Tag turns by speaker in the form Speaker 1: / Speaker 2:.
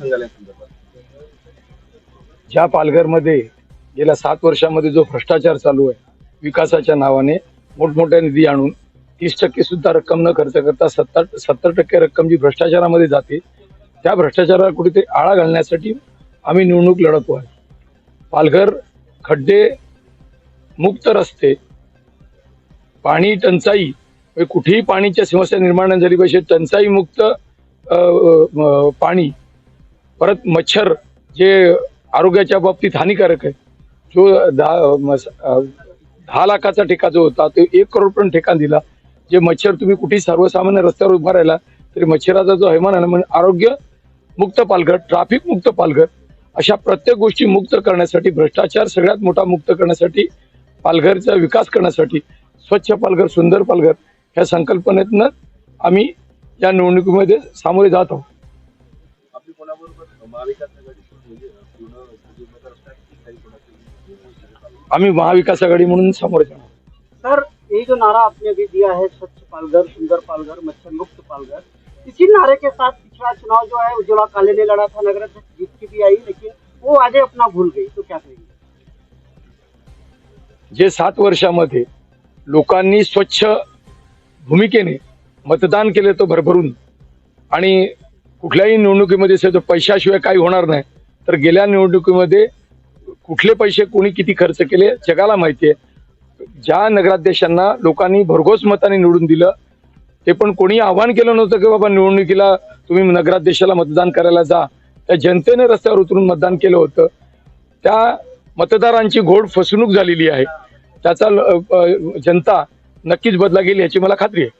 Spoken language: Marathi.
Speaker 1: सांगाल या संदर्भात?
Speaker 2: ज्या पालघरमध्ये गेल्या 7 वर्षामध्ये जो भ्रष्टाचार चालू आहे, विकासाच्या नावाने मोठमोठ्या निधी आणून 30% सुद्धा रक्कम न खर्च करता 70% रक्कम जी भ्रष्टाचारामध्ये जाते, त्या भ्रष्टाचाराला कुठेतरी आळा घालण्यासाठी आम्ही निवडणूक लढतो आहे. पालघर खड्डे मुक्त रस्ते, पाणी टंचाई, कुठेही पाणीच्या समस्या निर्माण झाली पाहिजे, टंचाई मुक्त पाणी, परत मच्छर जे आरोग्याच्या बाबतीत हानिकारक आहे, जो 10 लाखाचा ठेका जो होता तो 1 करोड पण ठेका दिला. जे मच्छर तुम्ही कुठेही सर्वसामान्य रस्त्यावर उभा राहिला तरी मच्छराचा जो हैमान आहे म्हणजे आरोग्य मुक्त पालघर, ट्रॅफिक मुक्त पालघर, अशा प्रत्येक गोष्टी मुक्त करण्यासाठी, भ्रष्टाचार सगळ्यात मोठा मुक्त करण्यासाठी, पालघरचा विकास करण्यासाठी, स्वच्छ पालघर सुंदर पालघर ह्या संकल्पनेतनं आम्ही या निवडणुकीमध्ये सामोरे जात आहोत.
Speaker 1: आपली कोणाबरोबर महाविकास आघाडी म्हणजे पूर्ण उमेदवार असतात की काही कोणाचे?
Speaker 2: आम्ही महाविकास आघाडी म्हणून सामोरे जाणार.
Speaker 3: सर, ये जो नारा आपने अभी दिया है, स्वच्छ पालघर सुंदर पालघर मच्छर मुक्त पालघर, इसी नारे के साथ पिछला चुनाव जो है उज्ज्वला काले ने लड़ा था, नगर अध्यक्ष जीत की भी आई, लेकिन वो आगे अपना भूल गई, तो क्या कहेंगे?
Speaker 2: जे 7 वर्षामध्ये लोकांनी स्वच्छ भूमिकेने मतदान केले तो भरभरून, आणि कुठल्याही निवडणुकीमध्ये तो पैशाशिवाय काही होणार नाही, तर गेल्या निवडणुकीमध्ये कुठले पैसे कोणी किती खर्च केले जगाला माहिती आहे. ज्या नगराध्यक्षांना लोकांनी भरघोस मताने निवडून दिलं, ते पण कोणी आव्हान केलं नव्हतं की बाबा निवडणुकीला तुम्ही नगराध्यक्षाला मतदान करायला जा. त्या जनतेने रस्त्यावर उतरून मतदान केलं होतं. त्या मतदारांची घोड फसवणूक झालेली आहे. त्याचा जनता नक्कीच बदला घेईल याची मला खात्री आहे.